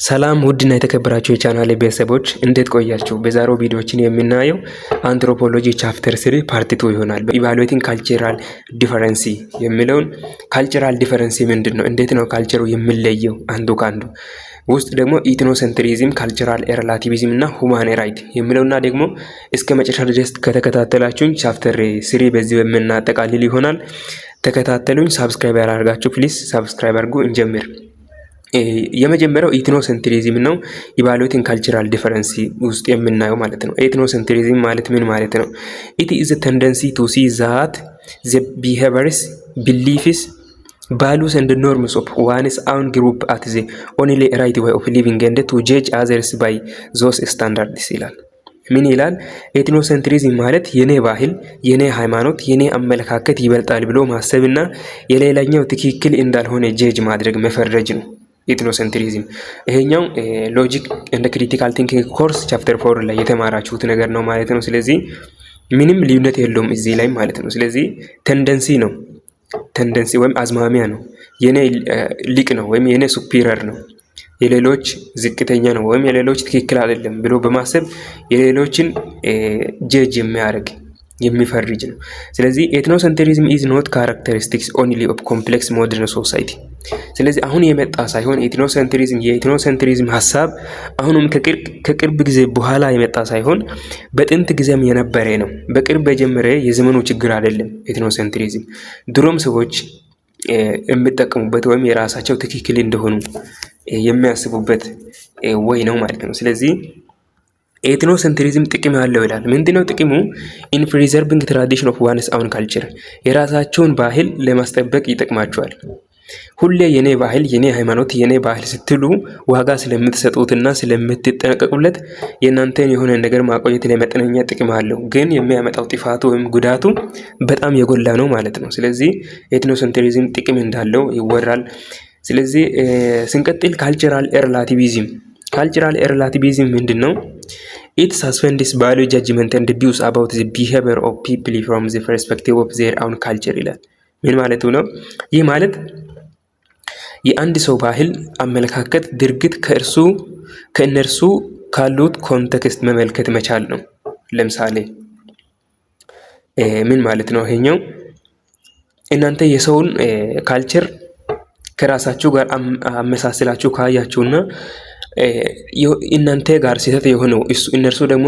ሰላም ውድና የተከበራችሁ የቻናሌ ቤተሰቦች እንዴት ቆያችሁ? በዛሬው ቪዲዮችን የምናየው አንትሮፖሎጂ ቻፕተር 3 ፓርት 2 ይሆናል። ኢቫሉዌቲንግ ካልቸራል ዲፈረንሲ የሚለውን ካልቸራል ዲፈረንሲ ምንድነው? እንዴት ነው ካልቸሩ የሚለየው አንዱ ካንዱ? ውስጥ ደግሞ ኢትኖሴንትሪዝም፣ ካልቸራል ሪላቲቪዝም እና ሁማን ራይት የሚለውና ደግሞ እስከ መጨረሻ ድረስ ከተከታተላችሁኝ ቻፕተር 3 በዚህ የምናጠቃልል ይሆናል። ተከታተሉኝ። ሳብስክራይብ ያላደርጋችሁ ፕሊዝ ሳብስክራይብ አድርጉ። እንጀምር። የመጀመሪያው ኢትኖሴንትሪዝም ነው። ኢቫሉዌቲንግ ካልቸራል ዲፈረንሲ ውስጥ የምናየው ማለት ነው። ኢትኖሴንትሪዝም ማለት ምን ማለት ነው? ኢት ኢዝ ቴንደንሲ ቱ ሲ ዛት ዘ ቢሄቪየርስ ቢሊፍስ values and norms of one's own group at the only right way of living and to judge others by those standards ይላል። ምን ይላል? ኤትኖሴንትሪዝም ማለት የኔ ባህል፣ የኔ ሃይማኖት፣ የኔ አመለካከት ይበልጣል ብሎ ማሰብና የሌላኛው ትክክል እንዳልሆነ ጀጅ ማድረግ መፈረጅ ነው ኤትኖሴንትሪዝም። ይሄኛው ሎጂክ እንደ ክሪቲካል ቲንኪንግ ኮርስ ቻፕተር 4 ላይ የተማራችሁት ነገር ነው ማለት ነው። ስለዚህ ምንም ልዩነት የለውም እዚህ ላይ ማለት ነው። ስለዚህ ቴንደንሲ ነው፣ ቴንደንሲ ወይም አዝማሚያ ነው። የኔ ሊቅ ነው ወይም የኔ ሱፒሪየር ነው፣ የሌሎች ዝቅተኛ ነው ወይም የሌሎች ትክክል አይደለም ብሎ በማሰብ የሌሎችን ጀጅ የሚያደርግ የሚፈርጅ ነው። ስለዚህ ኤትኖሴንትሪዝም ኢዝ ኖት ካራክተሪስቲክስ ኦንሊ ኦፍ ኮምፕሌክስ ሞደርን ሶሳይቲ። ስለዚህ አሁን የመጣ ሳይሆን የኤትኖሴንትሪዝም ሀሳብ አሁንም ከቅርብ ጊዜ በኋላ የመጣ ሳይሆን በጥንት ጊዜም የነበረ ነው። በቅርብ የጀመረ የዘመኑ ችግር አይደለም። ኤትኖሴንትሪዝም ድሮም ሰዎች የሚጠቀሙበት ወይም የራሳቸው ትክክል እንደሆኑ የሚያስቡበት ወይ ነው ማለት ነው። ስለዚህ ኤትኖሴንትሪዝም ጥቅም ያለው ይላል። ምንድነው ጥቅሙ? ኢን ፕሪዘርቪንግ ትራዲሽን ኦፍ ዋንስ አውን ካልቸር፣ የራሳቸውን ባህል ለማስጠበቅ ይጠቅማቸዋል። ሁሌ የኔ ባህል፣ የኔ ሃይማኖት፣ የኔ ባህል ስትሉ ዋጋ ስለምትሰጡትና ስለምትጠነቀቁለት የእናንተን የሆነ ነገር ማቆየት ለመጠነኛ ጥቅም አለው፣ ግን የሚያመጣው ጥፋቱ ወይም ጉዳቱ በጣም የጎላ ነው ማለት ነው። ስለዚህ ኤትኖሴንትሪዝም ጥቅም እንዳለው ይወራል። ስለዚህ ስንቀጥል ካልቸራል ሪላቲቪዝም ምንድን ነው? ኢት ሰስፔንድስ ቫልዩ ጃጅመንት ኤንድ ቪውስ አባውት ዘ ቢሄቪየር ኦፍ ፒፕል ፍሮም ዘ ፐርስፔክቲቭ ኦፍ ዜር አውን ካልቸር ይላል። ምን ማለቱ ነው? ይህ ማለት የአንድ ሰው ባህል፣ አመለካከት፣ ድርጊት ከእነርሱ ካሉት ኮንቴክስት መመልከት መቻል ነው። ለምሳሌ ምን ማለት ነው? ይሄኛው እናንተ የሰውን ካልቸር ከራሳችሁ ጋር አመሳስላችሁ ካያችሁና እናንተ ጋር ስህተት የሆነው እነርሱ ደግሞ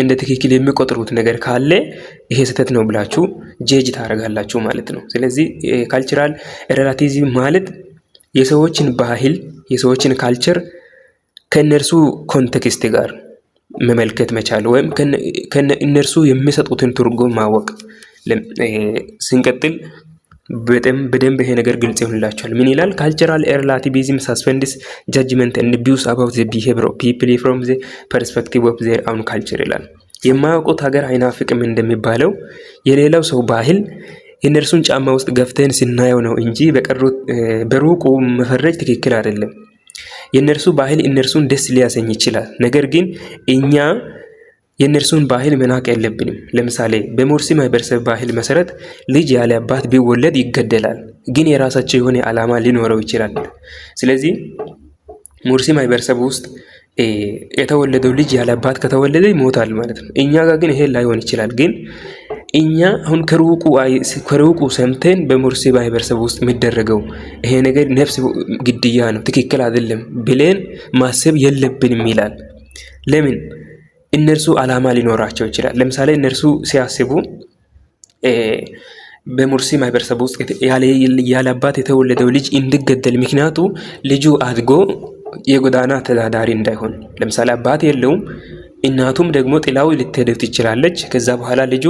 እንደ ትክክል የሚቆጥሩት ነገር ካለ ይሄ ስህተት ነው ብላችሁ ጀጅ ታደርጋላችሁ ማለት ነው። ስለዚህ ካልቸራል ሪላቲቪዝም ማለት የሰዎችን ባህል፣ የሰዎችን ካልቸር ከእነርሱ ኮንቴክስት ጋር መመልከት መቻል ወይም እነርሱ የሚሰጡትን ትርጉም ማወቅ። ስንቀጥል በደንብ ይሄ ነገር ግልጽ ይሆንላችኋል። ምን ይላል? ካልቸራል ሪላቲቪዝም ሰስፔንድስ ጃጅመንት ኤንድ ቪውስ አባውት ዘ ቢሄቪየር ኦፍ ፒፕል ፍሮም ዘ ፐርስፔክቲቭ ኦፍ ዜር አውን ካልቸር ይላል። የማያውቁት ሀገር አይናፍቅም እንደሚባለው የሌላው ሰው ባህል የእነርሱን ጫማ ውስጥ ገፍተን ስናየው ነው እንጂ በሩቁ መፈረጅ ትክክል አይደለም። የእነርሱ ባህል እነርሱን ደስ ሊያሰኝ ይችላል፣ ነገር ግን እኛ የእነርሱን ባህል መናቅ የለብንም። ለምሳሌ በሙርሲ ማህበረሰብ ባህል መሰረት ልጅ ያለ አባት ቢወለድ ይገደላል፣ ግን የራሳቸው የሆነ ዓላማ ሊኖረው ይችላል። ስለዚህ ሙርሲ ማህበረሰብ ውስጥ የተወለደው ልጅ ያለ አባት ከተወለደ ይሞታል ማለት ነው። እኛ ጋር ግን ይሄ ላይሆን ይችላል። ግን እኛ አሁን ከሩቁ ሰምተን በሙርሲ ማህበረሰብ ውስጥ የሚደረገው ይሄ ነገር ነፍስ ግድያ ነው፣ ትክክል አይደለም ብለን ማሰብ የለብንም ይላል። ለምን? እነርሱ ዓላማ ሊኖራቸው ይችላል። ለምሳሌ እነርሱ ሲያስቡ በሙርሲ ማህበረሰብ ውስጥ ያለ አባት የተወለደው ልጅ እንዲገደል፣ ምክንያቱ ልጁ አድጎ የጎዳና ተዳዳሪ እንዳይሆን። ለምሳሌ አባት የለውም፣ እናቱም ደግሞ ጥላው ልትሄድ ትችላለች። ከዛ በኋላ ልጁ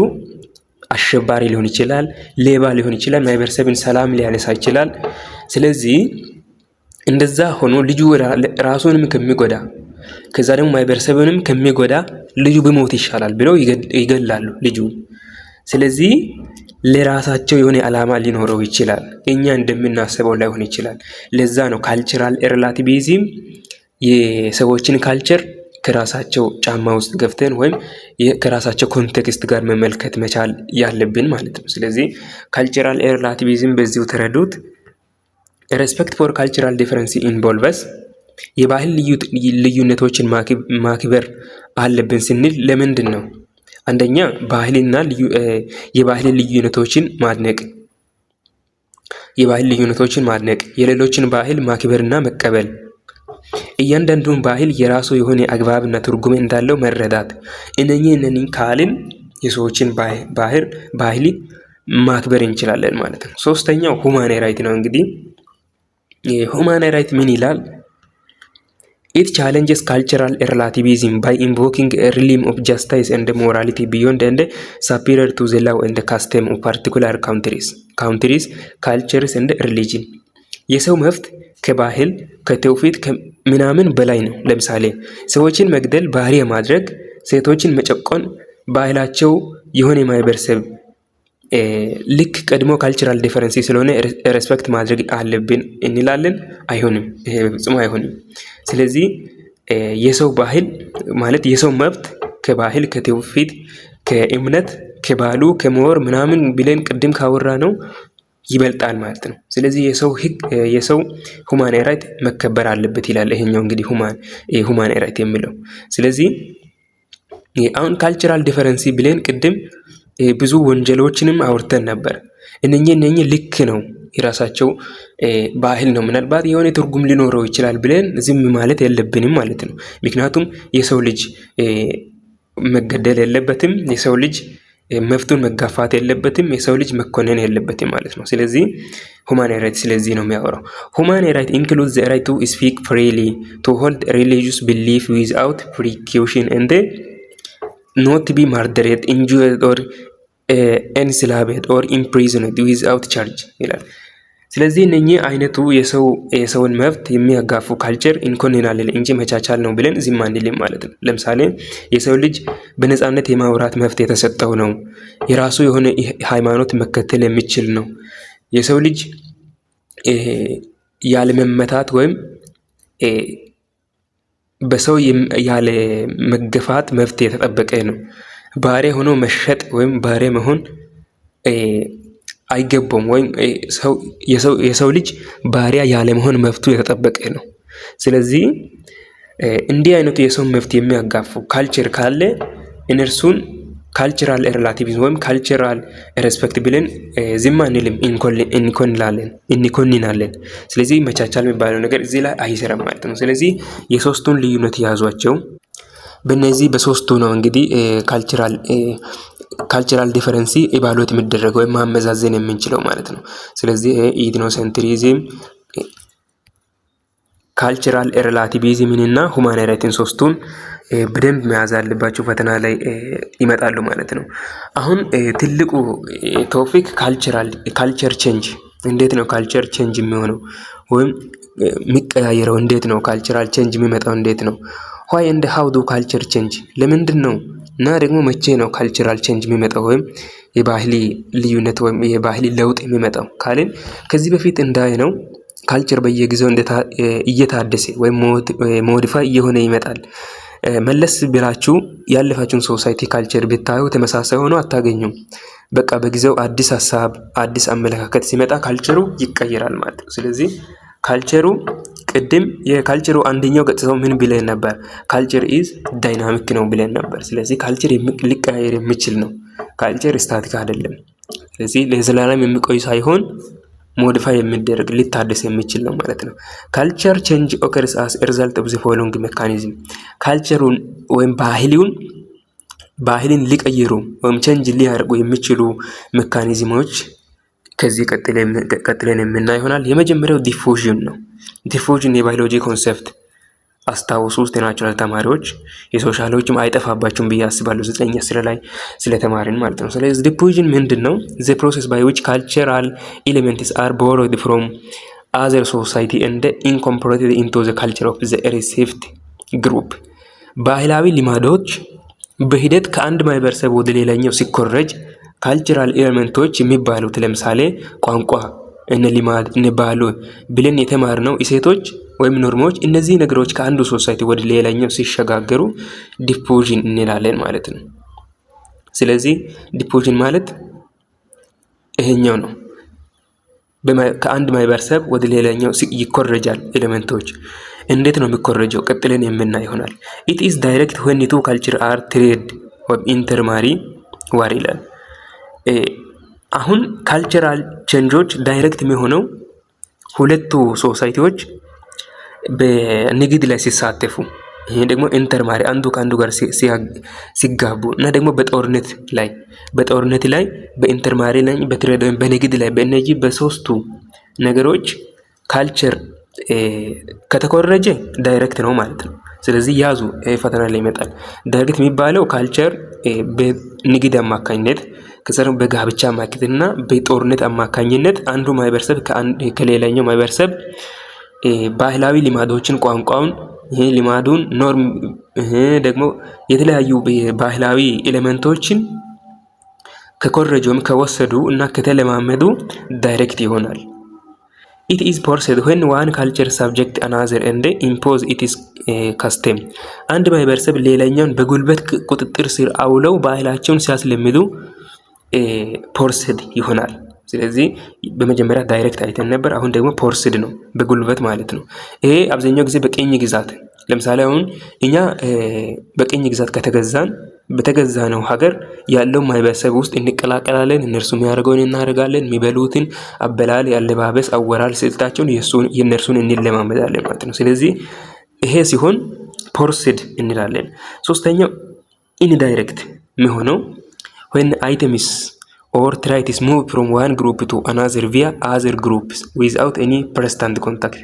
አሸባሪ ሊሆን ይችላል፣ ሌባ ሊሆን ይችላል፣ ማህበረሰብን ሰላም ሊያነሳ ይችላል። ስለዚህ እንደዛ ሆኖ ልጁ ራሱንም ከሚጎዳ ከዛ ደግሞ ማህበረሰብንም ከሚጎዳ ልጁ በሞት ይሻላል ብለው ይገላሉ ልጁ። ስለዚህ ለራሳቸው የሆነ ዓላማ ሊኖረው ይችላል፣ እኛ እንደምናስበው ላይሆን ይችላል። ለዛ ነው ካልቸራል ሪላቲቪዝም የሰዎችን ካልቸር ከራሳቸው ጫማ ውስጥ ገፍተን ወይም ከራሳቸው ኮንቴክስት ጋር መመልከት መቻል ያለብን ማለት ነው። ስለዚህ ካልቸራል ሪላቲቪዝም በዚሁ ተረዱት። ሬስፔክት ፎር ካልቸራል ዲፈረንስ ኢንቮልቭስ የባህል ልዩነቶችን ማክበር አለብን ስንል ለምንድን ነው? አንደኛ የባህል ልዩነቶችን ማድነቅ፣ የሌሎችን ባህል ማክበርና መቀበል፣ እያንዳንዱን ባህል የራሱ የሆነ አግባብና ትርጉም እንዳለው መረዳት። እነኚህ ካልን የሰዎችን ባህል ማክበር እንችላለን ማለት ነው። ሶስተኛው ሁማን ራይት ነው። እንግዲህ ሁማን ራይት ምን ይላል? It challenges cultural relativism by invoking a realm of justice and morality beyond and superior to the law and custom of particular countries, cultures and religion. የሰው መብት ከባህል ከትውፊት ምናምን በላይ ነው። ለምሳሌ ሰዎችን መግደል፣ ባህሪያ ማድረግ፣ ሴቶችን መጨቆን ባህላቸው የሆነ ማህበረሰብ ልክ ቀድሞ ካልቸራል ዲፈረንሲ ስለሆነ ሬስፔክት ማድረግ አለብን እንላለን? አይሆንም። ይሄ በፍጹም አይሆንም። ስለዚህ የሰው ባህል ማለት የሰው መብት ከባህል ከትውፊት ከእምነት ከባህሉ ከመወር ምናምን ብለን ቅድም ካወራ ነው ይበልጣል ማለት ነው። ስለዚህ የሰው ሁማን ራይት መከበር አለበት ይላል። ይሄኛው እንግዲህ ሁማን ራይት የሚለው ስለዚህ አሁን ካልቸራል ዲፈረንሲ ብለን ቅድም ብዙ ወንጀሎችንም አውርተን ነበር። እነኚህ ልክ ነው፣ የራሳቸው ባህል ነው፣ ምናልባት የሆነ ትርጉም ሊኖረው ይችላል ብለን ዝም ማለት የለብንም ማለት ነው። ምክንያቱም የሰው ልጅ መገደል የለበትም፣ የሰው ልጅ መብቱን መጋፋት የለበትም፣ የሰው ልጅ መኮነን የለበትም ማለት ነው። ስለዚህ ሁማን ራይት ስለዚህ ነው የሚያወራው። ሁማን ራይት ኢንክሉድስ ዘ ራይት ቱ ስፒክ ፍሪሊ ቱ ሆልድ ሪሊጂየስ ቢሊፍ ዊዝአውት ፕሪኩሽን ኤንድ not to be murdered, injured or enslaved or imprisoned without charge ይላል። ስለዚህ እነኚህ አይነቱ የሰውን መብት የሚያጋፉ ካልቸር እንኮንናለን እንጂ መቻቻል ነው ብለን ዝም አንልም ማለት ነው። ለምሳሌ የሰው ልጅ በነፃነት የማውራት መብት የተሰጠው ነው። የራሱ የሆነ ሃይማኖት መከተል የሚችል ነው። የሰው ልጅ ያለ መመታት ወይም በሰው ያለ መገፋት መብት የተጠበቀ ነው። ባሪያ ሆኖ መሸጥ ወይም ባሪያ መሆን አይገባም። ወይም የሰው ልጅ ባሪያ ያለ መሆን መብቱ የተጠበቀ ነው። ስለዚህ እንዲህ አይነቱ የሰው መብት የሚያጋፉ ካልቸር ካለ እነርሱን ካልቸራል ሪላቲቪዝም ወይም ካልቸራል ሬስፔክት ብለን ዝም አንልም፣ እንኮንናለን። ስለዚህ መቻቻል የሚባለው ነገር እዚህ ላይ አይሰራም ማለት ነው። ስለዚህ የሶስቱን ልዩነት ያዟቸው። በእነዚህ በሶስቱ ነው እንግዲህ ካልቸራል ዲፈረንሲ ኢቫሉዌት የሚደረገው ወይም ማመዛዘን የምንችለው ማለት ነው። ስለዚህ ኢትኖሴንትሪዝም፣ ካልቸራል ሪላቲቪዝም እና ሁማን ራይትን ሶስቱን በደንብ መያዝ አለባችሁ፣ ፈተና ላይ ይመጣሉ ማለት ነው። አሁን ትልቁ ቶፒክ ካልቸር ቼንጅ። እንዴት ነው ካልቸር ቼንጅ የሚሆነው ወይም የሚቀያየረው? እንዴት ነው ካልቸራል ቼንጅ የሚመጣው? እንዴት ነው? why and how do culture change? ለምንድን ነው እና ደግሞ መቼ ነው ካልቸራል ቼንጅ የሚመጣው ወይም የባህሊ ልዩነት ወይም የባህሊ ለውጥ የሚመጣው ካልን ከዚህ በፊት እንዳየነው ካልቸር በየጊዜው እየታደሰ ወይም ሞዲፋይ እየሆነ ይመጣል። መለስ ብላችሁ ያለፋችሁን ሶሳይቲ ካልቸር ብታዩ ተመሳሳይ ሆኖ አታገኙም። በቃ በጊዜው አዲስ ሀሳብ፣ አዲስ አመለካከት ሲመጣ ካልቸሩ ይቀየራል ማለት ነው። ስለዚህ ካልቸሩ ቅድም የካልቸሩ አንደኛው ገጽታው ምን ብለን ነበር? ካልቸር ኢዝ ዳይናሚክ ነው ብለን ነበር። ስለዚህ ካልቸር ሊቀያየር የሚችል ነው። ካልቸር ስታቲክ አይደለም። ስለዚህ ለዘላለም የሚቆይ ሳይሆን ሞዲፋይ የሚደረግ ሊታደስ የሚችል ነው ማለት ነው። ካልቸር ቼንጅ ኦከርስ አስ ሪዛልት ኦፍ ዘ ፎሎዊንግ ሜካኒዝም። ካልቸሩን ወይም ባህልን ሊቀይሩ ወይም ቼንጅ ሊያደርጉ የሚችሉ ሜካኒዝሞች ከዚህ ቀጥለን የምናይ ይሆናል። የመጀመሪያው ዲፉዥን ነው። ዲፉዥን የባዮሎጂ ኮንሰፕት አስታውሱ ውስጥ ናቹራል ተማሪዎች፣ የሶሻሎችም አይጠፋባችሁም ብዬ አስባለሁ 9-10 ላይ ስለተማርን ማለት ነው። ስለዚህ ዲፉዥን ምንድን ነው? the process by which cultural elements are borrowed from other society and incorporated into the culture of the received group። ባህላዊ ልማዶች በሂደት ከአንድ ማህበረሰብ ወደ ሌላኛው ሲኮረጅ ካልቸራል ኤሌመንቶች የሚባሉት ለምሳሌ ቋንቋ፣ ልማድ፣ ባህሉ ብለን የተማርነው እሴቶች ወይም ኖርሞች፣ እነዚህ ነገሮች ከአንዱ ሶሳይቲ ወደ ሌላኛው ሲሸጋገሩ ዲፉዥን እንላለን ማለት ነው። ስለዚህ ዲፉዥን ማለት ይሄኛው ነው። ከአንድ ማህበረሰብ ወደ ሌላኛው ይኮረጃል ኤሌመንቶች። እንዴት ነው የሚኮረጀው? ቀጥለን የምናይ ይሆናል። it is direct when two culture are trade or intermarry war ይላል። አሁን ካልቸራል ቼንጆች ዳይሬክት የሚሆነው ሁለቱ ሶሳይቲዎች በንግድ ላይ ሲሳተፉ፣ ይሄ ደግሞ ኢንተርማሪ አንዱ ከአንዱ ጋር ሲጋቡ እና ደግሞ በጦርነት ላይ በኢንተርማሪ ላይ በትሬድ በንግድ ላይ በእነዚህ በሶስቱ ነገሮች ካልቸር ከተኮረጀ ዳይሬክት ነው ማለት ነው። ስለዚህ ያዙ ፈተና ላይ ይመጣል። ዳይሬክት የሚባለው ካልቸር በንግድ አማካኝነት ከሰሩ በጋብቻ አማካኝነትና በጦርነት አማካኝነት አንዱ ማህበረሰብ ከሌላኛው ማህበረሰብ ባህላዊ ልማዶችን፣ ቋንቋውን፣ ይሄ ልማዱን፣ ኖርም፣ ደግሞ የተለያዩ ባህላዊ ኤሌመንቶችን ከኮረጆም ከወሰዱ እና ከተለማመዱ ዳይሬክት ይሆናል። it is forced when one culture subject another and impose its custom አንድ ማህበረሰብ ሌላኛውን በጉልበት ቁጥጥር ስር አውለው ባህላቸውን ሲያስለምዱ ፎርስድ ይሆናል። ስለዚህ በመጀመሪያ ዳይሬክት አይተን ነበር። አሁን ደግሞ ፎርስድ ነው፣ በጉልበት ማለት ነው። ይሄ አብዛኛው ጊዜ በቅኝ ግዛት፣ ለምሳሌ አሁን እኛ በቅኝ ግዛት በተገዛነው ሀገር ያለው ማህበረሰብ ውስጥ እንቀላቀላለን። እነርሱ የሚያደርገውን እናደርጋለን። የሚበሉትን አበላል፣ ያለባበስ፣ አወራል ስልታቸውን የእነርሱን እንለማመዳለን ማለት ነው። ስለዚህ ይሄ ሲሆን ፎርስድ እንላለን። ሶስተኛው ኢንዳይሬክት የሚሆነው when items or traits move from one group to another via other groups without any present contact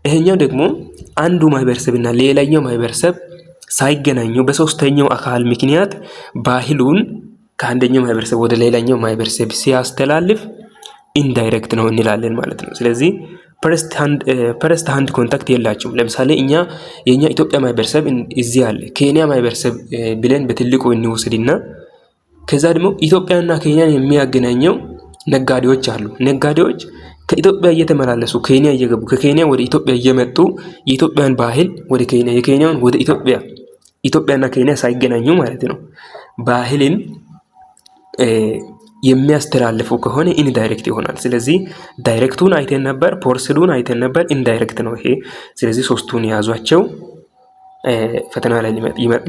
ይሄኛው ደግሞ አንዱ ማህበረሰብና ሌላኛው ማህበረሰብ ሳይገናኙ በሶስተኛው አካል ምክንያት ባህሉን ከአንደኛው ማህበረሰብ ወደ ሌላኛው ማህበረሰብ ሲያስተላልፍ ኢንዳይሬክት ነው እንላለን ማለት ነው። ስለዚህ ፈርስት ሃንድ ኮንታክት የላቸውም። ለምሳሌ የኛ ኢትዮጵያ ማህበረሰብ እዚህ አለ፣ ኬንያ ማህበረሰብ ብለን በትልቁ እንወስድና ከዛ ደግሞ ኢትዮጵያና ኬንያን የሚያገናኘው ነጋዴዎች አሉ። ነጋዴዎች ከኢትዮጵያ እየተመላለሱ ኬንያ እየገቡ ከኬንያ ወደ ኢትዮጵያ እየመጡ የኢትዮጵያን ባህል ወደ ኬንያ፣ የኬንያውን ወደ ኢትዮጵያና ኬንያ ሳይገናኙ ማለት ነው ባህልን የሚያስተላልፉ ከሆነ ኢንዳይሬክት ይሆናል። ስለዚህ ዳይሬክቱን አይተን ነበር፣ ፎርስዱን አይተን ነበር፣ ኢንዳይሬክት ነው ይሄ። ስለዚህ ሶስቱን ያዟቸው ፈተና ላይ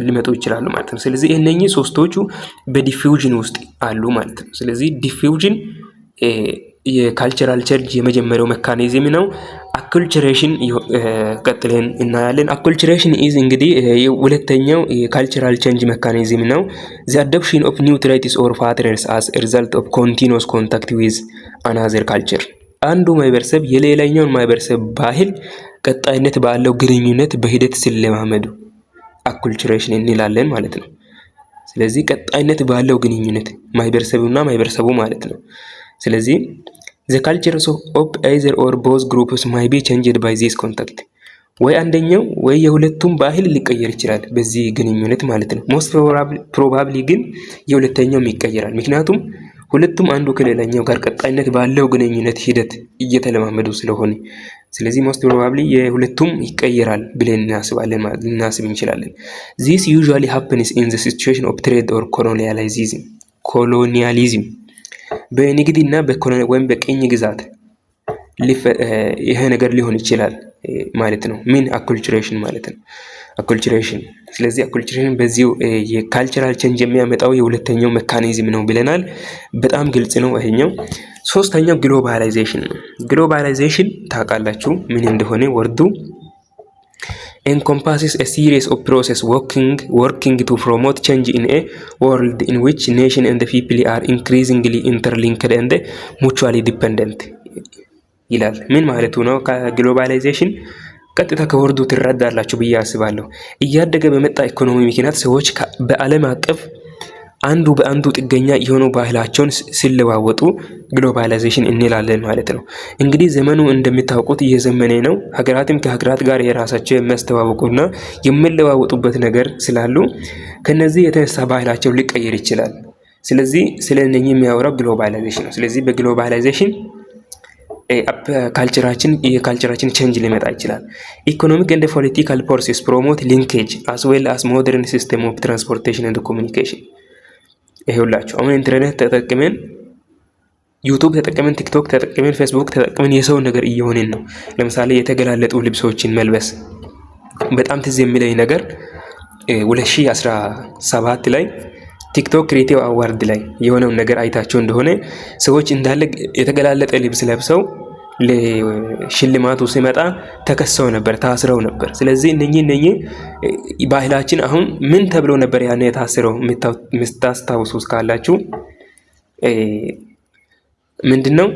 ሊመጡ ይችላሉ ማለት ነው። ስለዚህ እነኚህ ሶስቶቹ በዲፊውዥን ውስጥ አሉ ማለት ነው። ስለዚህ ዲፊውዥን የካልቸራል ቼንጅ የመጀመሪያው ሜካኒዝም ነው። አኩልቸሬሽን ቀጥለን እናያለን። አኩልቸሬሽን ኢዝ እንግዲህ ሁለተኛው የካልቸራል ቼንጅ ሜካኒዝም ነው። the adoption of new traits or patterns as a result of continuous contact with another culture አንዱ ማህበረሰብ የሌላኛውን ማህበረሰብ ባህል ቀጣይነት ባለው ግንኙነት በሂደት ሲለማመዱ አኩልቸሬሽን እንላለን ማለት ነው። ስለዚህ ቀጣይነት ባለው ግንኙነት ማህበረሰቡ ማለት ነው። ስለዚህ the cultures of either or both groups might be changed by this contact ወይ አንደኛው ወይ የሁለቱም ባህል ሊቀየር ይችላል በዚህ ግንኙነት ማለት ነው። most probably ግን የሁለተኛው ይቀየራል። ምክንያቱም ሁለቱም አንዱ ከሌላኛው ጋር ቀጣይነት ባለው ግንኙነት ሂደት እየተለማመዱ ስለሆነ፣ ስለዚህ most probably የሁለቱም ይቀየራል ብለን ልናስብ እንችላለን። this usually happens in the situation of trade or colonialism በንግድና ወይም በቅኝ ግዛት ይሄ ነገር ሊሆን ይችላል ማለት ነው። ምን አኩልቸሬሽን ማለት ነው። አኩልቸሬሽን ስለዚህ አኩልቸሬሽን በዚሁ የካልቸራል ቼንጅ የሚያመጣው የሁለተኛው ሜካኒዝም ነው ብለናል። በጣም ግልጽ ነው ይሄኛው። ሶስተኛው ግሎባላይዜሽን ነው። ግሎባላይዜሽን ታውቃላችሁ ምን እንደሆነ ወርዱ encompasses a series of processes working to promote change in a world in which nations and the people are increasingly interlinked and mutually dependent ይላል። ምን ማለቱ ነው? ከግሎባላይዜሽን ቀጥታ ከወርዱ ትረዳላችሁ ብዬ አስባለሁ። እያደገ በመጣ ኢኮኖሚ ምክንያት ሰዎች በዓለም አቀፍ አንዱ በአንዱ ጥገኛ የሆኑ ባህላቸውን ሲለዋወጡ ግሎባላይዜሽን እንላለን ማለት ነው። እንግዲህ ዘመኑ እንደምታውቁት እየዘመነ ነው። ሀገራትም ከሀገራት ጋር የራሳቸው የሚያስተዋውቁና የሚለዋወጡበት ነገር ስላሉ ከነዚህ የተነሳ ባህላቸው ሊቀየር ይችላል። ስለዚህ ስለነኚህ የሚያወራው ግሎባላይዜሽን ነው። ስለዚህ በግሎባላይዜሽን የካልቸራችን ቼንጅ ሊመጣ ይችላል። ኢኮኖሚክ ኤንድ ፖለቲካል ፎርሴስ ፕሮሞት ሊንኬጅ አስ ዌል አስ ሞደርን ሲስተም ኦፍ ትራንስፖርቴሽን ኤንድ ኮሚኒኬሽን። ይሄውላችሁ አሁን ኢንተርኔት ተጠቅመን ዩቲዩብ ተጠቅመን ቲክቶክ ተጠቅመን ፌስቡክ ተጠቅመን የሰው ነገር እየሆነን ነው። ለምሳሌ የተገላለጡ ልብሶችን መልበስ በጣም ትዝ የሚለኝ ነገር 2017 ላይ ቲክቶክ ክሬቲቭ አዋርድ ላይ የሆነውን ነገር አይታቸው እንደሆነ ሰዎች እንዳለ የተገላለጠ ልብስ ለብሰው ለሽልማቱ ሲመጣ ተከሰው ነበር፣ ታስረው ነበር። ስለዚህ እነኚህ ባህላችን አሁን ምን ተብሎ ነበር ያኔ የታስረው የምታስታውሱ ካላችሁ ምንድነው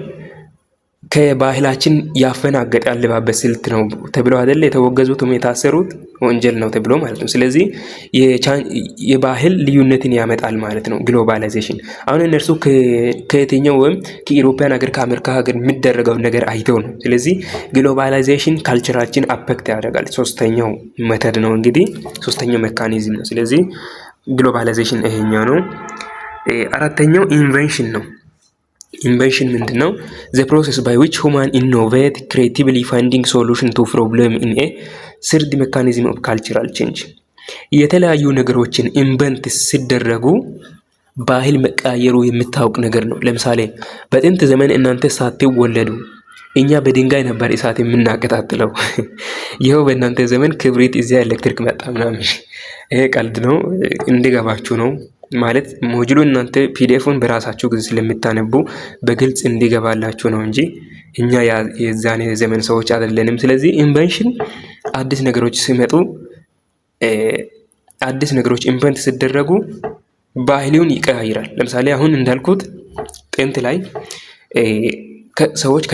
ከባህላችን ያፈናገጠ አለባበስ ስልት ነው ተብሎ አይደል የተወገዙትም የታሰሩት ወንጀል ነው ተብሎ ማለት ነው። ስለዚህ የባህል ልዩነትን ያመጣል ማለት ነው ግሎባላይዜሽን። አሁን እነርሱ ከየትኛው ወይም ከኢሮፒያን ሀገር ከአሜሪካ ሀገር የሚደረገው ነገር አይተው ነው። ስለዚህ ግሎባላይዜሽን ካልቸራችን አፌክት ያደርጋል። ሶስተኛው ሜተድ ነው እንግዲህ ሶስተኛው ሜካኒዝም ነው። ስለዚህ ግሎባላይዜሽን ይሄኛው ነው። አራተኛው ኢንቨንሽን ነው። ኢንቨንሽን ምንድነው? the process by which human innovate creatively finding solution to problem in a third mechanism of cultural change። የተለያዩ ነገሮችን ኢንቨንት ሲደረጉ ባህል መቀየሩ የምታውቅ ነገር ነው። ለምሳሌ በጥንት ዘመን እናንተ ሳትወለዱ እኛ በድንጋይ ነበር እሳት የምናቀጣጥለው። ይኸው በእናንተ ዘመን ክብሪት እዚያ ኤሌክትሪክ መጣ ምናምን። ይሄ ቀልድ ነው እንዲገባችሁ ነው። ማለት ሞጁሉ እናንተ ፒዲኤፉን በራሳችሁ ጊዜ ስለምታነቡ በግልጽ እንዲገባላችሁ ነው እንጂ እኛ የዛኔ ዘመን ሰዎች አይደለንም። ስለዚህ ኢንቨንሽን አዲስ ነገሮች ሲመጡ አዲስ ነገሮች ኢንቨንት ሲደረጉ ባህሉን ይቀያይራል። ለምሳሌ አሁን እንዳልኩት ጥንት ላይ ሰዎች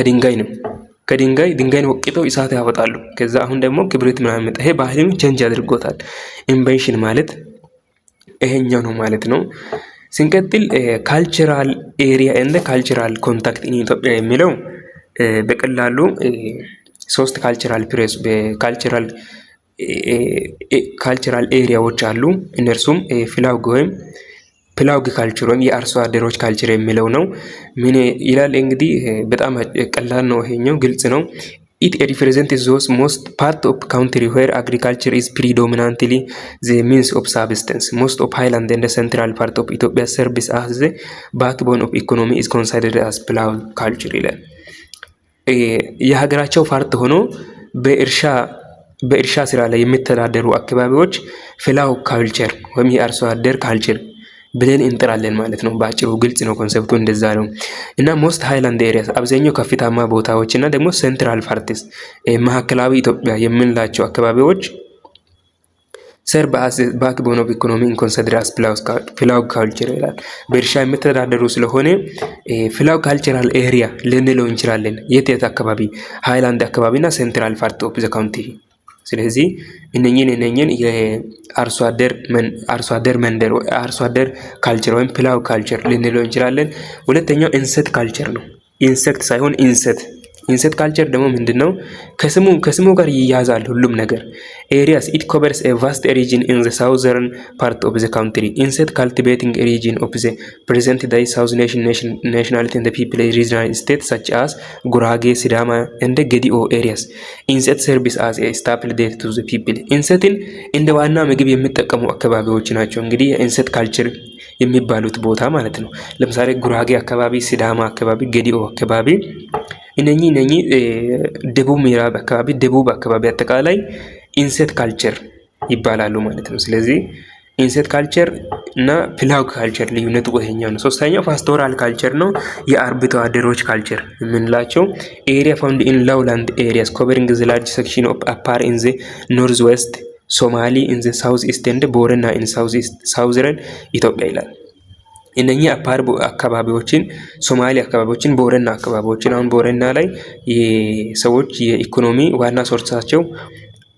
ድንጋይን ወቅጠው እሳት ያወጣሉ። ከዛ አሁን ደግሞ ክብሪት ምናምን መጣ። ይሄ ባህሉን ቼንጅ አድርጎታል። ኢንቨንሽን ማለት ይሄኛው ነው ማለት ነው። ስንቀጥል ካልቸራል ኤሪያ ኤንድ ካልቸራል ኮንታክት ኢን ኢትዮጵያ የሚለው በቀላሉ ሶስት ካልቸራል ፕሬስ ካልቸራል ኤሪያዎች አሉ። እነርሱም ፍላውግ ወይም ፕላውግ ካልቸር ወይም የአርሶ አደሮች ካልቸር የሚለው ነው። ምን ይላል እንግዲህ በጣም ቀላል ነው፣ ይሄኛው ግልጽ ነው። It represents those most part of country where agriculture is predominantly the means of subsistence. Most of highland and the central part of Ethiopia serves as the backbone of economy is considered as plough culture ይላል። የሀገራቸው ፓርት ሆኖ በእርሻ ስራ ላይ የሚተዳደሩ አካባቢዎች ፍላው ካልቸር ወይም የአርሶ አደር ካልቸር ብለን እንጠራለን ማለት ነው። ባጭሩ ግልጽ ነው፣ ኮንሰፕቱ እንደዛ ነው። እና ሞስት ሃይላንድ ኤሪያስ አብዛኛው ከፍታማ ቦታዎች እና ደግሞ ሴንትራል ፓርቲስ ማዕከላዊ ኢትዮጵያ የምንላቸው አካባቢዎች ሰርቭ አስ ባክቦን ኦፍ ኢኮኖሚ ኢን ኮንሲደር አስ ፍላውግ ካልቸር ይላል። በእርሻ የሚተዳደሩ ስለሆነ ፍላውግ ካልቸራል ኤሪያ ልንለው እንችላለን። የት አካባቢ? ሃይላንድ አካባቢ እና ሴንትራል ፓርት ኦፍ ዘ ካውንትሪ። ስለዚህ እነኚህን የአርሶ አደር መንደር አርሶ አደር ካልቸር ወይም ፕላው ካልቸር ልንለው እንችላለን። ሁለተኛው ኢንሴት ካልቸር ነው። ኢንሴክት ሳይሆን ኢንሴት። ኢንሴት ካልቸር ደግሞ ምንድነው? ከስሙ ጋር ይያዛል ሁሉም ነገር። ኤሪያስ ኢት ኮቨርስ ኤ ቫስት ሪጅን ኢን ዘ ሳውዘርን ፓርት ኦፍ ዘ ካውንትሪ። ኢንሴት ካልቲቬቲንግ ሪጅን ኦፍ ዘ ፕሬዘንት ዳይ ሳውዝ ናሽናሊቲ ኤንድ ፒፕል ሪጅናል ስቴት ሰች አስ ጉራጌ፣ ሲዳማ ኤንድ ገዲኦ ኤሪያስ። ኢንሴት ሰርቪስ አስ ኤ ስታፕል ዴት ቱ ዘ ፒፕል። ኢንሴትን እንደ ዋና ምግብ የሚጠቀሙ አካባቢዎች ናቸው እንግዲህ የኢንሴት ካልቸር የሚባሉት ቦታ ማለት ነው። ለምሳሌ ጉራጌ አካባቢ፣ ሲዳማ አካባቢ፣ ገዲኦ አካባቢ እነኚህ ደቡብ ምዕራብ አካባቢ፣ ደቡብ አካባቢ አጠቃላይ ኢንሴት ካልቸር ይባላሉ ማለት ነው። ስለዚህ ኢንሴት ካልቸር እና ፕላውግ ካልቸር ልዩነቱ ይሄኛው ነው። ሶስተኛው ፓስቶራል ካልቸር ነው። የአርብቶ አደሮች ካልቸር የምንላቸው ኤሪያ ፋውንድ ኢን ላውላንድ ኤሪያስ ኮቨሪንግ ዘ ላርጅ ሴክሽን ኦፍ አፓር ኢን ዘ ኖርዝ ዌስት ሶማሊ ኢን ዘ ሳውዝ ኢስት ኤንድ ቦረና ኢን ሳውዘርን ኢትዮጵያ ይላል። እነኚህ አፓር አካባቢዎችን፣ ሶማሊ አካባቢዎችን፣ ቦረና አካባቢዎችን አሁን ቦረና ላይ የሰዎች የኢኮኖሚ ዋና ሶርሳቸው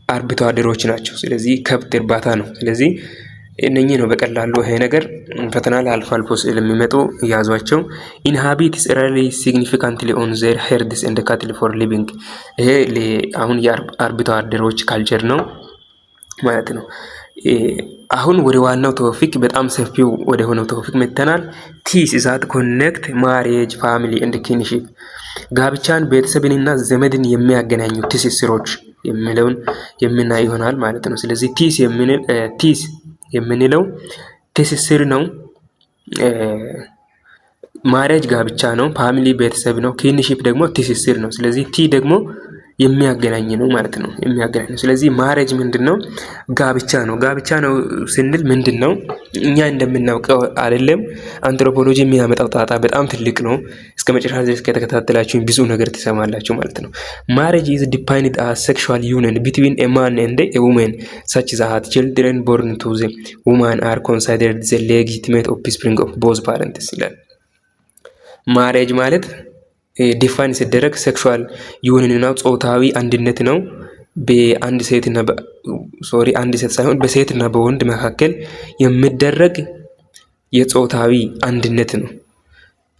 አርብቶ አደሮች ናቸው። ስለዚህ ከብት እርባታ ነው። ስለዚህ እነኚህ ነው በቀላሉ ይሄ ነገር ፈተና ላይ አልፎ ስለሚመጡ ያዟቸው። ኢንሃቢትስ ሪሊ ሲግኒፊካንትሊ ኦን ዜር ሄርድስ ኤንድ ካትል ፎር ሊቪንግ። ይሄ አሁን የአርብቶ አደሮች ካልቸር ነው ማለት ነው። አሁን ወደ ዋናው ቶፒክ በጣም ሰፊው ወደ ሆነው ቶፒክ መተናል። ቲስ ዛት ኮኔክት ማሪጅ ፋሚሊ ኤንድ ኪንሺፕ። ጋብቻን ቤተሰብንና ዘመድን የሚያገናኙ ትስስሮች የሚለውን የምናይ ይሆናል ማለት ነው። ስለዚህ ቲስ የምንለው ትስስር ነው። ማሪጅ ጋብቻ ነው። ፋሚሊ ቤተሰብ ነው። ኪንሺፕ ደግሞ ትስስር ነው። ስለዚህ ቲ ደግሞ የሚያገናኝ ነው ማለት ነው። የሚያገናኝ ነው። ስለዚህ ማሬጅ ምንድነው? ጋብቻ ነው። ጋብቻ ነው ስንል ምንድነው? እኛ እንደምናውቀው አይደለም። አንትሮፖሎጂ የሚያመጣው ጣጣ በጣም ትልቅ ነው። እስከ መጨረሻ ድረስ ከተከታተላችሁ ብዙ ነገር ትሰማላችሁ ማለት ነው። ማሬጅ is defined as sexual union between a man and a woman such that children born to the woman are considered the legitimate offspring of both parents ይላል። ማሬጅ ማለት ዲፋይን ሲደረግ ሴክሹዋል ዩኒየንና ጾታዊ አንድነት ነው። በአንድ ሴትና አንድ ሴት ሳይሆን በሴትና በወንድ መካከል የሚደረግ የጾታዊ አንድነት ነው።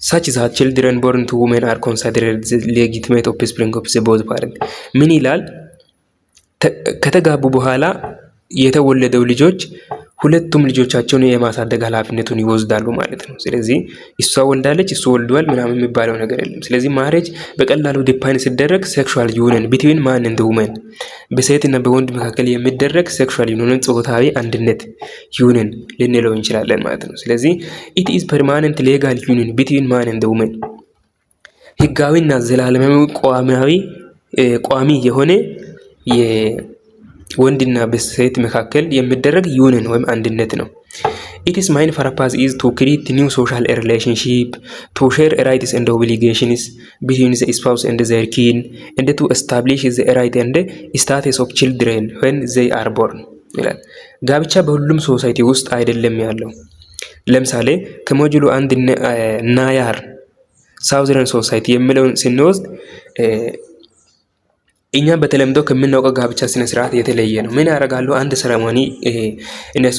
such that children born to women are considered the legitimate offspring of both parents ምን ይላል? ከተጋቡ በኋላ የተወለደው ልጆች ሁለቱም ልጆቻቸውን የማሳደግ ኃላፊነቱን ይወስዳሉ ማለት ነው። ስለዚህ እሷ ወልዳለች እሱ ወልዷል ምናምን የሚባለው ነገር የለም። ስለዚህ ማሬጅ በቀላሉ ዲፋይን ሲደረግ ሴክሹዋል ዩኒየን ቢትዊን ማን ኤንድ ውመን በሴትና በወንድ መካከል የሚደረግ ሴክሹዋል ዩኒየን ጾታዊ አንድነት ዩኒየን ልንለው እንችላለን ማለት ነው። ስለዚህ ኢት ኢዝ ፐርማነንት ሌጋል ዩኒየን ቢትዊን ማን ኤንድ ውመን ህጋዊና ዘላለማዊ ቋሚ የሆነ ወንድና በሴት መካከል የሚደረግ ዩኒየን ወይም አንድነት ነው። Its main purpose is to create new social relationship, to share rights and obligations between the spouse and their kin, and to establish the right and status of children when they are born ይላል። ጋብቻ በሁሉም ሶሳይቲ ውስጥ አይደለም ያለው። ለምሳሌ ከሞጁሉ አንድ ናያር ሳውዘርን ሶሳይቲ የሚለውን ስንወስድ እኛ በተለምዶ ከምናውቀው ጋብቻ ስነ ስርዓት የተለየ ነው። ምን ያደርጋሉ? አንድ ሰረሞኒ እነሱ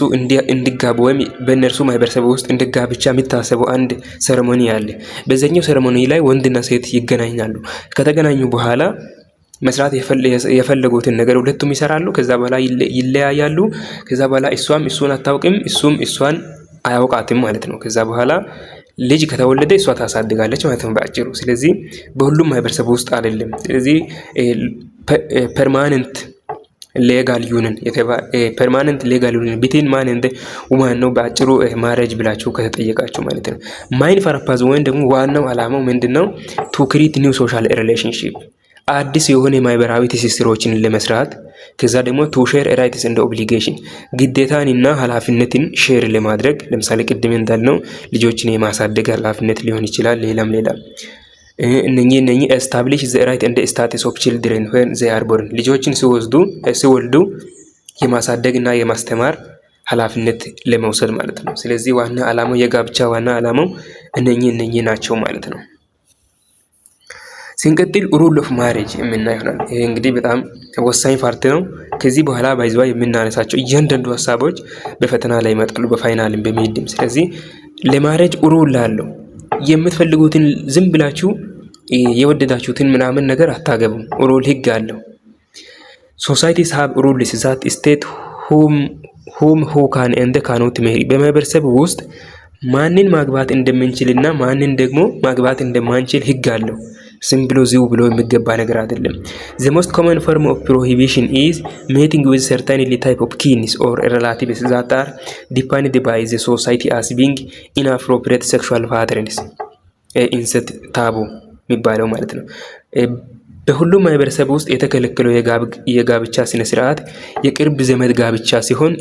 እንዲጋቡ ወይም በእነርሱ ማህበረሰብ ውስጥ እንደ ጋብቻ የሚታሰበው አንድ ሰረሞኒ አለ። በዛኛው ሰረሞኒ ላይ ወንድና ሴት ይገናኛሉ። ከተገናኙ በኋላ መስራት የፈለጉትን ነገር ሁለቱም ይሰራሉ። ከዛ በኋላ ይለያያሉ። ከዛ በኋላ እሷም እሱን አታውቅም፣ እሱም እሷን አያውቃትም ማለት ነው። ከዛ በኋላ ልጅ ከተወለደ እሷ ታሳድጋለች ማለት ነው በአጭሩ። ስለዚህ በሁሉም ማህበረሰብ ውስጥ አይደለም። ስለዚህ ፐርማነንት ሌጋል ዩኒየን ቢትዊን ማን ኤንድ ውማን ነው በአጭሩ ማሬጅ ብላችሁ ከተጠየቃችሁ ማለት ነው። ማይን ፐርፐዝ ወይም ደግሞ ዋናው ዓላማው ምንድነው? ቱ ክሪኤት ኒው ሶሻል ሪሌሽንሺፕ አዲስ የሆነ ማህበራዊ ትስስሮችን ለመስራት ከዛ ደግሞ ቱ ሼር ራይትስ ኤንድ ኦብሊጌሽን ግዴታን እና ኃላፊነትን ሼር ለማድረግ ለምሳሌ ቅድም እንዳልነው ልጆችን የማሳደግ ኃላፊነት ሊሆን ይችላል። ሌላም እነኚህ ኤስታብሊሽ ዘ ራይት ኤንድ ስታተስ ኦፍ ቺልድረን ዌን ዘይ አር ቦርን ልጆችን ሲወልዱ የማሳደግ እና የማስተማር ኃላፊነት ለመውሰድ ማለት ነው። ስለዚህ ዋና ዓላማው የጋብቻ ዋና ዓላማው እነኚህ ናቸው ማለት ነው። ሲንቀጥል ሩል ኦፍ ማሬጅ የምናየው ይሆናል። ይሄ እንግዲህ በጣም ወሳኝ ፓርት ነው። ከዚህ በኋላ ባይዝዋ የምናነሳቸው እያንዳንዱ ሀሳቦች በፈተና ላይ ይመጣሉ፣ በፋይናልም በሚድም። ስለዚህ ለማሬጅ ሩል አለው። የምትፈልጉትን ዝም ብላችሁ የወደዳችሁትን ምናምን ነገር አታገቡም። ሩል ህግ አለው። ሶሳይቲስ ሃቭ ሩልስ ዛት ስቴት who can and cannot marry በማህበረሰብ ውስጥ ማንን ማግባት እንደምንችልና ማንን ደግሞ ማግባት እንደማንችል ህግ አለው። ዝም ብሎ ዚው ብሎ የሚገባ ነገር አይደለም። The most common form of prohibition is mating with certain type of kins or relatives that are defined by the society as being inappropriate sexual patterns incest ታቡ የሚባለው ማለት ነው። በሁሉም ማህበረሰብ ውስጥ የተከለከለው የጋብቻ ስነ ስርዓት የቅርብ ዘመድ ጋብቻ ሲሆን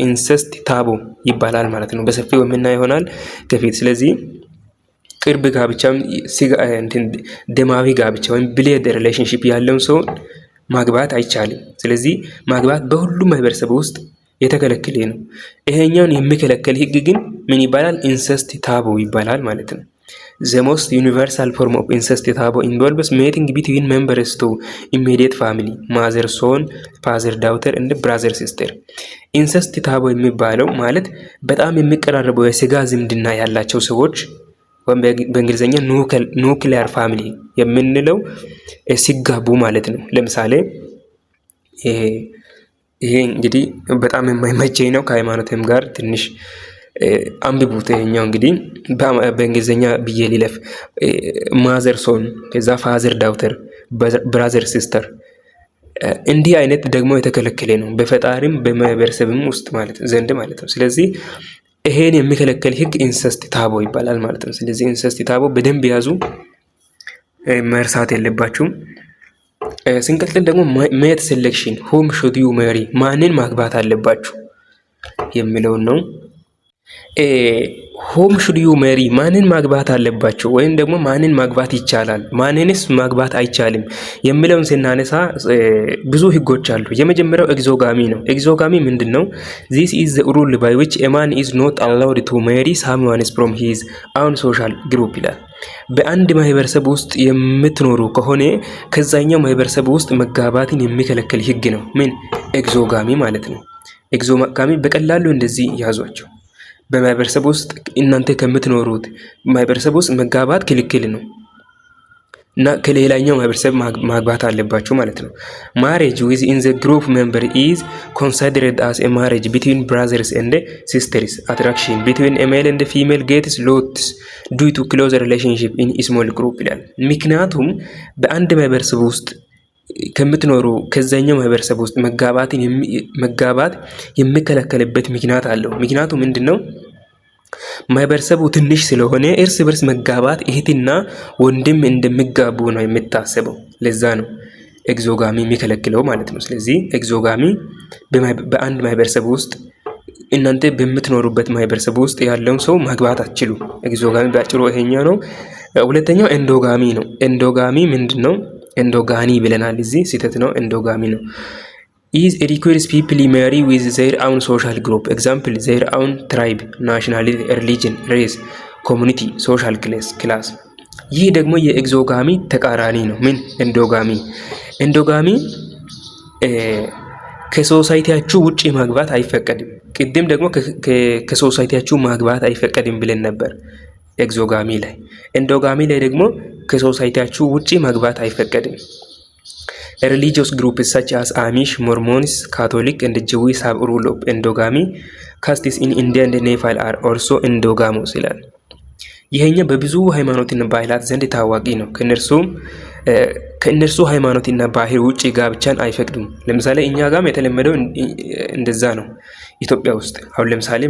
ኢንሰስት ታቡ ይባላል ማለት ነው። በሰፊው የምናየው ይሆናል ከፊት። ስለዚህ ቅርብ ጋብቻም ደማዊ ጋብቻ ወይም ብሌድ ሪሌሽንሺፕ ያለውን ሰው ማግባት አይቻልም። ስለዚህ ማግባት በሁሉም ማህበረሰብ ውስጥ የተከለከለ ነው። ይሄኛውን የሚከለከል ህግ ግን ምን ይባላል? ኢንሰስት ታቡ ይባላል ማለት ነው። The most universal form of incest taboo involves mating between members to immediate family, mother, son, father, daughter and brother, sister. incest taboo የሚባለው ማለት በጣም የሚቀራረበው የስጋ ዝምድና ያላቸው ሰዎች ወይም በእንግሊዘኛ ኑክሊየር ፋሚሊ የምንለው ሲጋቡ ማለት ነው። ለምሳሌ ይሄ እንግዲህ በጣም የማይመቸኝ ነው ከሃይማኖትም ጋር ትንሽ አንብቡት። ይሄኛው እንግዲህ በእንግሊዘኛ ብዬ ሊለፍ ማዘር ሶን፣ ከዛ ፋዘር ዳውተር፣ ብራዘር ሲስተር እንዲህ አይነት ደግሞ የተከለከለ ነው በፈጣሪም በማህበረሰብም ውስጥ ማለት ዘንድ ማለት ነው። ስለዚህ ይሄን የሚከለከል ህግ ኢንሰስት ታቦ ይባላል ማለት ነው። ስለዚህ ኢንሰስት ታቦ በደንብ ያዙ፣ መርሳት የለባችሁም። ስንቀጥል ደግሞ ሜት ሴሌክሽን ሁም ሹድ ዩ ሜሪ ማንን ማግባት አለባችሁ የሚለውን ነው። ሁም ሹድ ዩ ሜሪ ማንን ማግባት አለባችሁ ወይም ደግሞ ማንን ማግባት ይቻላል፣ ማንንስ ማግባት አይቻልም የሚለውን ስናነሳ ብዙ ህጎች አሉ። የመጀመሪያው ኤግዞጋሚ ነው። ኤግዞጋሚ ምንድን ነው? ዚስ ኢዝ ዘ ሩል ባይ ዊች ኤ ማን ኢዝ ኖት አላውድ ቱ ሜሪ ሳምዋንስ ፍሮም ሂዝ አውን ሶሻል ግሩፕ ይላል። በአንድ ማህበረሰብ ውስጥ የምትኖሩ ከሆነ ከዛኛው ማህበረሰብ ውስጥ መጋባትን የሚከለክል ህግ ነው። ምን? ኤግዞጋሚ ማለት ነው። ኤግዞጋሚ በቀላሉ እንደዚህ ያዟቸው። በማህበረሰብ ውስጥ እናንተ ከምትኖሩት ማህበረሰብ ውስጥ መጋባት ክልክል ነው እና ከሌላኛው ማህበረሰብ ማግባት አለባችሁ ማለት ነው። ማሬጅ ዊዝ ኢን ዘ ግሩፕ ሜምበር ኢዝ ኮንሲደርድ አስ ኤ ማሬጅ ቢትዊን ብራዘርስ ኤንድ ሲስተርስ አትራክሽን ቢትዊን ኤ ሜል ኤንድ ፊሜል ጌትስ ሎትስ ዱ ቱ ክሎዝ ሪሌሽንሺፕ ኢን ስሞል ግሩፕ ይላል። ምክንያቱም በአንድ ማህበረሰብ ውስጥ ከምትኖሩ ከዛኛው ማህበረሰብ ውስጥ መጋባት የሚከለከልበት ምክንያት አለው። ምክንያቱ ምንድነው? ማህበረሰቡ ትንሽ ስለሆነ እርስ በርስ መጋባት እህትና ወንድም እንደሚጋቡ ነው የሚታሰበው። ለዛ ነው ኤግዞጋሚ የሚከለክለው ማለት ነው። ስለዚህ ኤግዞጋሚ በአንድ ማህበረሰብ ውስጥ እናንተ በምትኖሩበት ማህበረሰብ ውስጥ ያለውን ሰው ማግባት አትችሉ። ኤግዞጋሚ ባጭሩ ይሄኛው ነው። ሁለተኛው ኤንዶጋሚ ነው። ኤንዶጋሚ ምንድነው? ኤንዶጋኒ ብለናል እዚህ ስህተት ነው። ኤንዶጋሚ ነው። is requires people marry with their own social group, example their own tribe, nationality, religion, race, community, social class። ይህ ደግሞ የኤግዞጋሚ ተቃራኒ ነው። ምን? ኤንዶጋሚ። ኤንዶጋሚ ከሶሳይቲያችሁ ውጪ ማግባት አይፈቀድም። ቅድም ደግሞ ከሶሳይቲያችሁ ማግባት አይፈቀድም ብለን ነበር ኤግዞጋሚ ላይ። ኤንዶጋሚ ላይ ደግሞ ከሶሳይቲያችሁ ውጪ ማግባት አይፈቀድም። religious groups such as Amish, Mormons, Catholic and Jewish have rule of endogamy. Castes in India and Nepal are also endogamous ይላል። ይሄኛው በብዙ ሃይማኖትና ባህላት ዘንድ ታዋቂ ነው። ከእነርሱ ሃይማኖትና ባህል ውጪ ጋብቻን አይፈቅዱም። ለምሳሌ እኛ ጋርም የተለመደው እንደዛ ነው። ኢትዮጵያ ውስጥ አሁን ለምሳሌ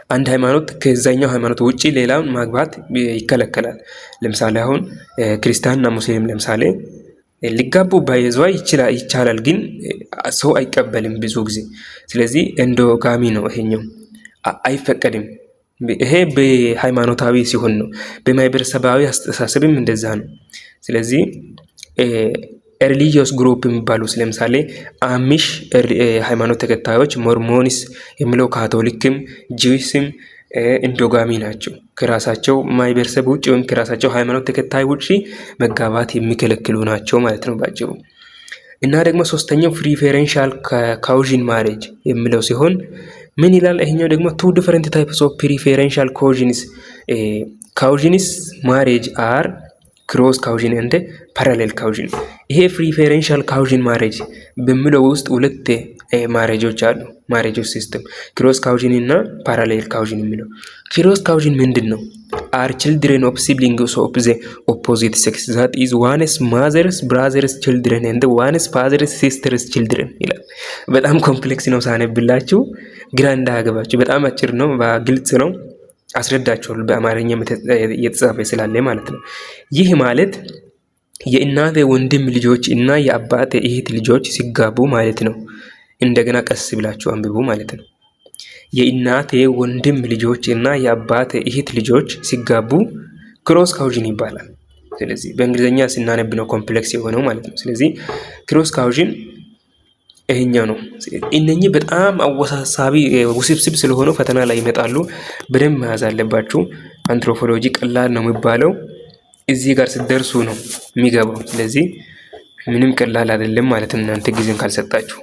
አንድ ሃይማኖት ከዛኛው ሃይማኖት ውጪ ሌላውን ማግባት ይከለከላል። ለምሳሌ አሁን ክርስቲያንና ሙስሊም ለምሳሌ ሊጋቡ ባይዘው ይቻላል፣ ግን ሰው አይቀበልም ብዙ ጊዜ። ስለዚህ ኤንዶጋሚ ነው ይሄኛው፣ አይፈቀድም። ይሄ በሃይማኖታዊ ሲሆን ነው። በማህበረሰባዊ አስተሳሰብም እንደዛ ነው። ስለዚህ ሪሊጂየስ ግሩፕ የሚባሉት ለምሳሌ አሚሽ ሃይማኖት ተከታዮች፣ ሞርሞንስ የሚለው ካቶሊክም፣ ጂዊስም ኢንዶጋሚ ናቸው። ከራሳቸው ማህበረሰብ ውጪ ወይም ከራሳቸው ሃይማኖት ተከታይ ውጪ መጋባት የሚከለክሉ ናቸው ማለት ነው ባጭሩ። እና ደግሞ ሶስተኛው ፕሪፌረንሻል ካውዥን ማሬጅ የሚለው ሲሆን ምን ይላል? ይሄኛው ደግሞ ቱ ዲፈረንት ታይፕስ ኦፍ ፕሪፌረንሻል ካውዥንስ ማሬጅ አር ክሮስ ካውዥን እንደ ፓራሌል ካውዥን። ይሄ ፕሪፌረንሻል ካውዥን ማሬጅ በሚለው ውስጥ ሁለት ማሬጆች አሉ። ማሬጆች ሲስተም ክሮስ ካውዥን እና ፓራሌል ካውዥን የሚለው። ክሮስ ካውዥን ምንድን ነው? አር ችልድረን ኦፍ ሲብሊንግስ ኦፍ ዘ ኦፖዚት ሴክስ ዛት ኢዝ ዋንስ ማዘርስ ብራዘርስ ችልድረን ኤንድ ዋንስ ፋዘርስ ሲስተርስ ችልድረን ይላል። በጣም ኮምፕሌክስ ነው ሳነብላችሁ፣ ግራ እንዳያገባችሁ። በጣም አጭር ነው፣ በግልጽ ነው አስረዳችኋለሁ። በአማርኛ የተጻፈ ስላለ ማለት ነው። ይህ ማለት የእናቴ ወንድም ልጆች እና የአባቴ እህት ልጆች ሲጋቡ ማለት ነው። እንደገና ቀስ ብላችሁ አንብቡ ማለት ነው። የእናቴ ወንድም ልጆች እና የአባቴ እህት ልጆች ሲጋቡ ክሮስ ካውዥን ይባላል። ስለዚህ በእንግሊዝኛ ስናነብ ነው ኮምፕሌክስ የሆነው ማለት ነው። ስለዚህ ክሮስ ካውዥን ይሄኛው ነው። እነኚህ በጣም አወሳሳቢ ውስብስብ ስለሆነ ፈተና ላይ ይመጣሉ። በደንብ መያዝ አለባችሁ። አንትሮፖሎጂ ቀላል ነው የሚባለው እዚህ ጋር ስትደርሱ ነው የሚገባው። ስለዚህ ምንም ቀላል አይደለም ማለት ነው እናንተ ጊዜን ካልሰጣችሁ።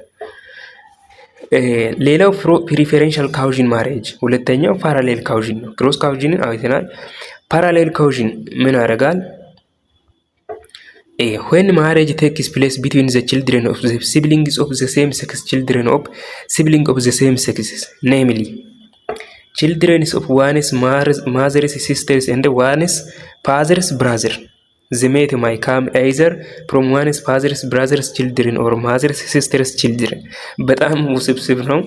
ሌላው ፕሪፌረንሻል ካውዥን ማሬጅ፣ ሁለተኛው ፓራሌል ካውዥን ነው። ክሮስ ካውዥንን አይተናል። ፓራሌል ካውዥን ምን ያደርጋል? when marriage takes place between the children of the siblings of the same sex, children of siblings of the same sexes, namely children of one's mother's sisters and one's father's brother, the mate might come either from one's father's brother's children or mother's sister's children። በጣም ውስብስብ ነው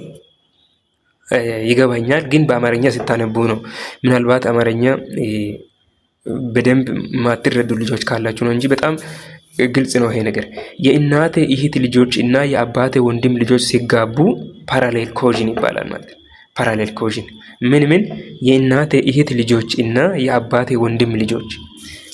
ይገባኛል፣ ግን በአማርኛ ስታነቡ ነው። ምናልባት አማርኛ በደንብ ማትረዱ ልጆች ካላችሁ ነው እንጂ በጣም ግልጽ ነው ይሄ ነገር። የእናቴ እህት ልጆች እና የአባቴ ወንድም ልጆች ሲጋቡ ፓራሌል ኮዥን ይባላል ማለት ነው። ፓራሌል ኮዥን ምን የእናቴ እህት ልጆች እና የአባቴ ወንድም ልጆች።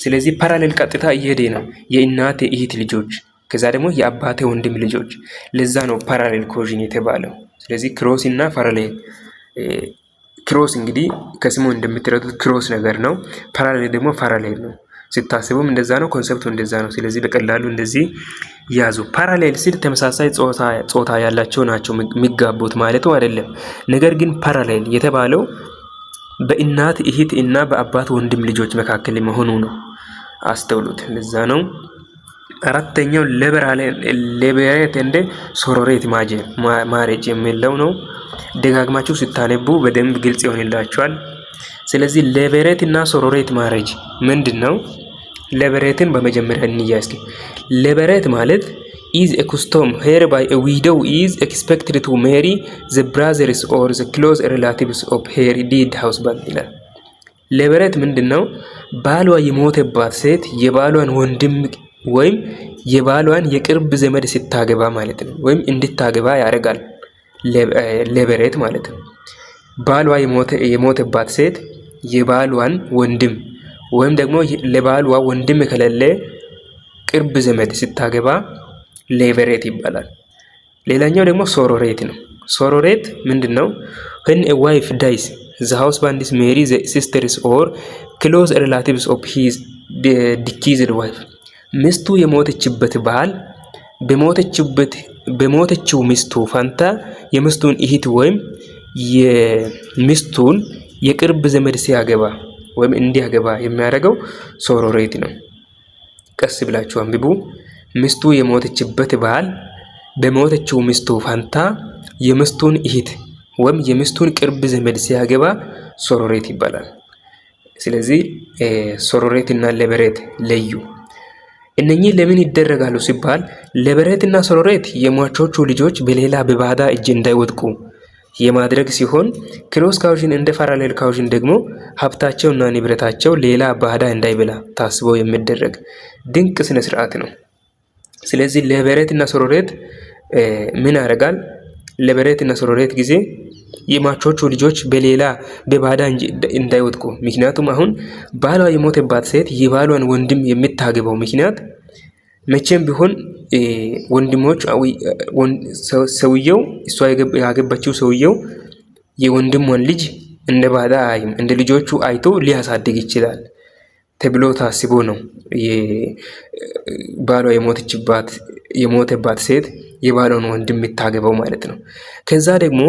ስለዚህ ፓራሌል ቀጥታ እየሄደ ነው። የእናቴ እህት ልጆች ከዛ ደግሞ የአባቴ ወንድም ልጆች። ለዛ ነው ፓራሌል ኮዥን የተባለው። ስለዚህ ክሮስ እና ፓራሌል ክሮስ እንግዲህ ከስሙ እንደምትረዱት ክሮስ ነገር ነው። ፓራሌል ደግሞ ፓራሌል ነው። ስታስቡም እንደዛ ነው። ኮንሰፕቱ እንደዛ ነው። ስለዚህ በቀላሉ እንደዚህ ያዙ። ፓራሌል ሲል ተመሳሳይ ጾታ ያላቸው ናቸው የሚጋቡት ማለቱ አይደለም። ነገር ግን ፓራሌል የተባለው በእናት እህት እና በአባት ወንድም ልጆች መካከል መሆኑ ነው። አስተውሉት። ለዛ ነው። አራተኛው ሌበሬት እንደ ሶሮሬት ማሬጅ የሚለው ነው። ደጋግማችሁ ስታነቡ በደንብ ግልጽ ይሆንላችኋል። ስለዚህ ሌበሬት እና ሶሮሬት ማሬጅ ምንድነው? ሌበሬትን በመጀመሪያ እንያዝ። ሌበሬት ማለት is a custom whereby a widow is expected to marry the brothers or the close relatives of her dead husband ይላል። ሌበሬት ምንድነው? ባሏ የሞተባት ሴት የባሏን ወንድም ወይም የባሏን የቅርብ ዘመድ ስታገባ ማለት ነው። ወይም እንድታገባ ያደርጋል ሌበሬት ማለት ነው። ባሏ የሞተባት ሴት የባሏን ወንድም ወይም ደግሞ ለባሏ ወንድም ከሌለ ቅርብ ዘመድ ስታገባ ሌበሬት ይባላል። ሌላኛው ደግሞ ሶሮሬት ነው። ሶሮሬት ምንድነው? when a wife dies the husband is marry the sisters or close relatives of his deceased wife ሚስቱ የሞተችበት ባል በሞተችው ሚስቱ ፋንታ የሚስቱን እህት ወይም የሚስቱን የቅርብ ዘመድ ሲያገባ ወይም እንዲያገባ የሚያደርገው ሶሮሬት ነው። ቀስ ብላችሁ አንብቡ። ሚስቱ የሞተችበት ባል በሞተችው ሚስቱ ፋንታ የሚስቱን እህት ወይም የሚስቱን ቅርብ ዘመድ ሲያገባ ሶሮሬት ይባላል። ስለዚህ ሶሮሬት እና ሌበሬት ለዩ። እነኚህ ለምን ይደረጋሉ ሲባል ሌበሬት እና ሶሮሬት የሟቾቹ ልጆች በሌላ በባዳ እጅ እንዳይወድቁ የማድረግ ሲሆን ክሮስ ካውዥን እንደ ፓራሌል ካውዥን ደግሞ ሀብታቸውና ንብረታቸው ሌላ ባዳ እንዳይበላ ታስበው የሚደረግ ድንቅ ስነ ስርዓት ነው። ስለዚህ ሌበሬት እና ሶሮሬት ምን ያደርጋል? ሌበሬት እና ሶሮሬት ጊዜ የሟቾቹ ልጆች በሌላ በባዳ እንዳይወድቁ። ምክንያቱም አሁን ባሏ የሞተባት ሴት የባሏን ወንድም የምታገባው ምክንያት መቼም ቢሆን ወንድሞች ሰውየው እሷ ያገባችው ሰውየው የወንድሟን ልጅ እንደ ባዳ አይም እንደ ልጆቹ አይቶ ሊያሳድግ ይችላል ተብሎ ታስቦ ነው ባሏ የሞተባት ሴት የባሏን ወንድም የምታገባው ማለት ነው። ከዛ ደግሞ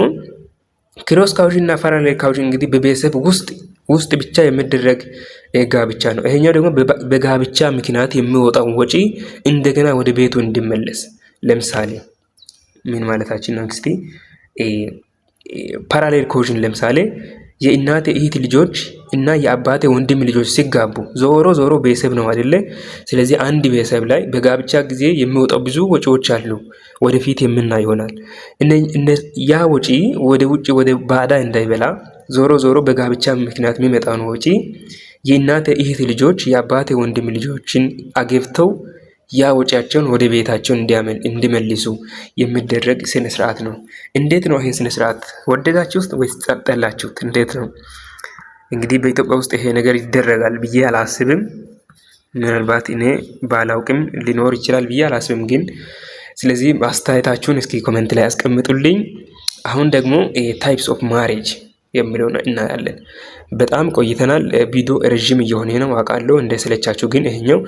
ክሮስ ካውዥን እና ፓራሌል ካውዥን እንግዲህ በቤተሰብ ውስጥ ብቻ የሚደረግ ጋብቻ ነው። ይሄኛው ደግሞ በጋብቻ ምክንያት የሚወጣው ወጪ እንደገና ወደ ቤቱ እንዲመለስ። ለምሳሌ ምን ማለታችን ነው? እስቲ ፓራሌል ካውዥን ለምሳሌ የእናቴ እህት ልጆች እና የአባቴ ወንድም ልጆች ሲጋቡ ዞሮ ቤተሰብ ነው አይደለ? ስለዚህ አንድ ቤተሰብ ላይ በጋብቻ ጊዜ የሚወጣው ብዙ ወጪዎች አሉ። ወደፊት የምናይ ይሆናል። ያ ወጪ ወደ ውጭ ወደ ባዳ እንዳይበላ ዞሮ በጋብቻ ምክንያት የሚመጣው ነው ወጪ የእናቴ እህት ልጆች የአባቴ ወንድም ልጆችን አገብተው ያ ወጪያቸውን ወደ ቤታቸው እንዲመልሱ የሚደረግ ስነ ስርዓት ነው። እንዴት ነው ይሄን ስነ ስርዓት ወደዳችሁት ወይስ ጠላችሁት? እንዴት ነው? እንግዲህ በኢትዮጵያ ውስጥ ይሄ ነገር ይደረጋል ብዬ አላስብም። ምናልባት እኔ ባላውቅም ሊኖር ይችላል ብዬ አላስብም ግን ስለዚህ አስተያየታችሁን እስኪ ኮሜንት ላይ አስቀምጡልኝ። አሁን ደግሞ ታይፕስ ኦፍ ማሬጅ የሚለውን እናያለን። በጣም ቆይተናል። ቪዲዮ ረጅም እየሆነ ነው አውቃለሁ እንደሰለቻችሁ፣ ግን ይሄኛው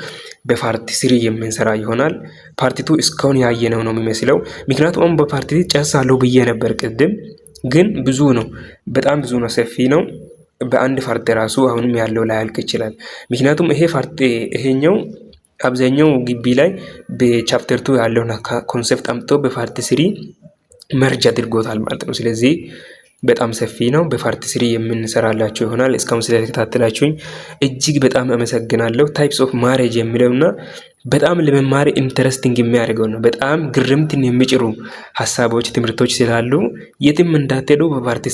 በፓርቲ 3 የምንሰራ ይሆናል። ፓርቲ 2 እስካሁን ያየነው ነው የሚመስለው። ምክንያቱም በፓርቲ ጨርሳለሁ ብዬ ነበር ቅድም፣ ግን ብዙ ነው፣ በጣም ብዙ ነው፣ ሰፊ ነው። በአንድ ፓርቲ ራሱ አሁንም ያለው ላያልቅ ይችላል። ምክንያቱም ይሄኛው አብዛኛው ግቢ ላይ በቻፕተር 2 ያለውን ኮንሰፕት አምጥቶ በፓርቲ 3 መርጅ አድርጎታል ማለት ነው። ስለዚህ በጣም ሰፊ ነው። በፓርቲ 3 የምንሰራላችሁ ይሆናል። እስካሁን ስለተከታተላችሁኝ እጅግ በጣም አመሰግናለሁ። ታይፕስ ኦፍ ማሬጅ የሚለውና በጣም ለመማር ኢንተረስቲንግ የሚያደርገው ነው። በጣም ግርምትን የሚጭሩ ሀሳቦች፣ ትምህርቶች ስላሉ የትም እንዳትሄዱ። በፓርቲ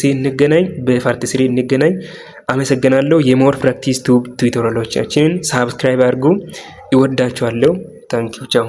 3 እንገናኝ። አመሰግናለሁ። የሞር ፕራክቲስ ቱቶሪያሎቻችንን ሳብስክራይብ አድርጉ። ይወዳችኋለሁ። ታንኪው ቻው።